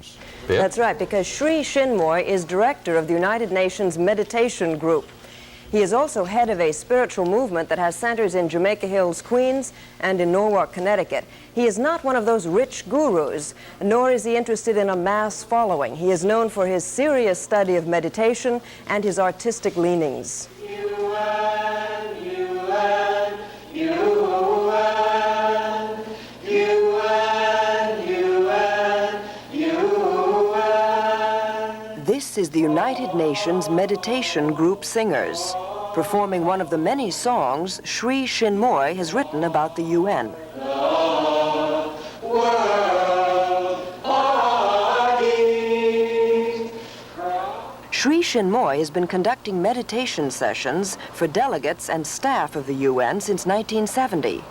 Yeah. That's right, because Sri Chinmoy is director of the United Nations Meditation Group. He is also head of a spiritual movement that has centers in Jamaica Hills, Queens, and in Norwalk, Connecticut. He is not one of those rich gurus, nor is he interested in a mass following. He is known for his serious study of meditation and his artistic leanings. This is the United Nations Meditation Group Singers, performing one of the many songs Sri Chinmoy has written about the UN. Sri Chinmoy has been conducting meditation sessions for delegates and staff of the UN since 1970.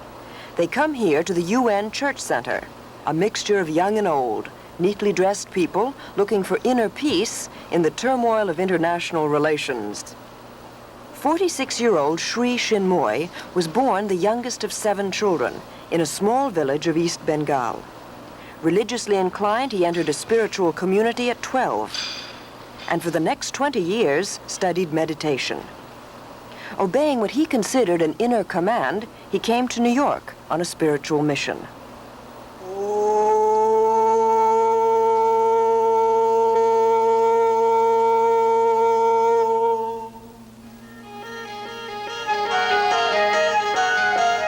They come here to the UN Church Center, a mixture of young and old, neatly dressed people looking for inner peace in the turmoil of international relations. 46-year-old Sri Chinmoy was born the youngest of 7 children in a small village of East Bengal. Religiously inclined, he entered a spiritual community at 12, and for the next 20 years studied meditation. Obeying what he considered an inner command, he came to New York on a spiritual mission.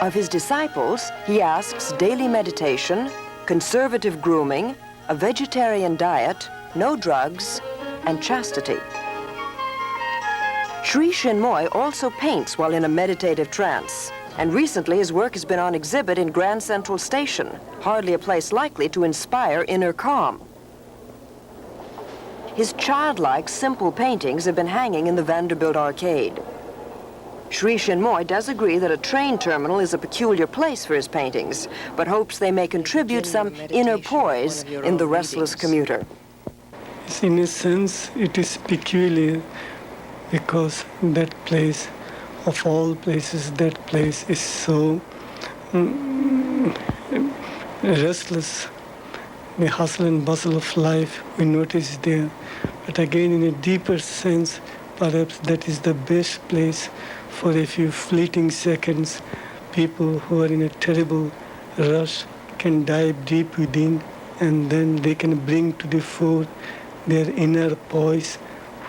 Of his disciples, he asks daily meditation, conservative grooming, a vegetarian diet, no drugs, and chastity. Sri Chinmoy also paints while in a meditative trance, and recently his work has been on exhibit in Grand Central Station, hardly a place likely to inspire inner calm. His childlike, simple paintings have been hanging in the Vanderbilt Arcade. Sri Chinmoy does agree that a train terminal is a peculiar place for his paintings, but hopes they may contribute some inner poise in the restless commuter. In a sense, it is peculiar because that place, of all places, that place is so restless. The hustle and bustle of life we notice there. But again, in a deeper sense, perhaps that is the best place for a few fleeting seconds. People who are in a terrible rush can dive deep within, and then they can bring to the fore their inner poise,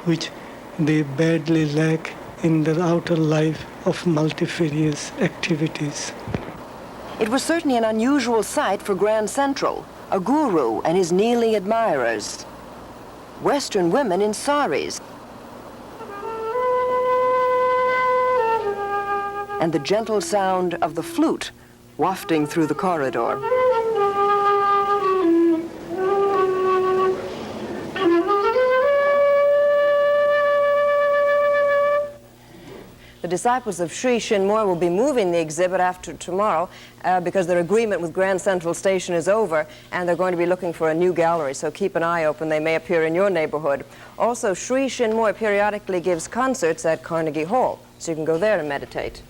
which they badly lack in their outer life of multifarious activities. It was certainly an unusual sight for Grand Central, a guru and his kneeling admirers. Western women in saris, and the gentle sound of the flute wafting through the corridor. The disciples of Sri Chinmoy will be moving the exhibit after tomorrow because their agreement with Grand Central Station is over, and they're going to be looking for a new gallery, so keep an eye open. They may appear in your neighborhood. Also, Sri Chinmoy periodically gives concerts at Carnegie Hall, so you can go there and meditate.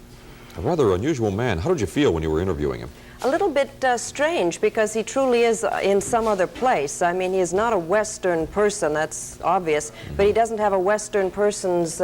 A rather unusual man. How did you feel when you were interviewing him? A little bit strange, because he truly is in some other place. I mean, he is not a Western person, that's obvious, but he doesn't have a Western person's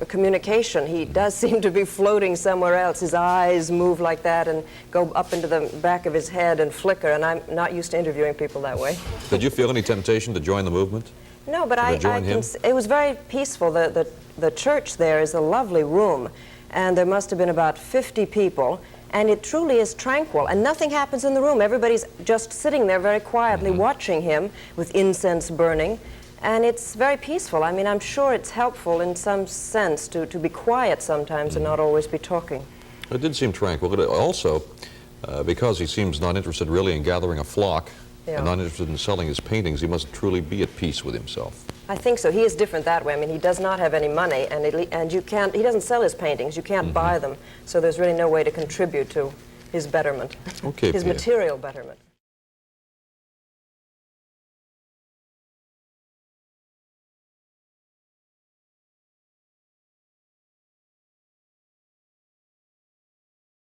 communication. He does seem to be floating somewhere else. His eyes move like that and go up into the back of his head and flicker, and I'm not used to interviewing people that way. Did you feel any temptation to join the movement? No, but it was very peaceful. The church there is a lovely room, and there must have been about 50 people, and it truly is tranquil, and nothing happens in the room. Everybody's just sitting there very quietly watching him with incense burning, and it's very peaceful. I mean, I'm sure it's helpful in some sense to be quiet sometimes and not always be talking. It did seem tranquil. But also, because he seems not interested really in gathering a flock, and not interested in selling his paintings, he must truly be at peace with himself. I think so. He is different that way. I mean, he does not have any money, and you can't. He doesn't sell his paintings. You can't buy them. So there's really no way to contribute to his betterment, Okay, his Pia. material betterment.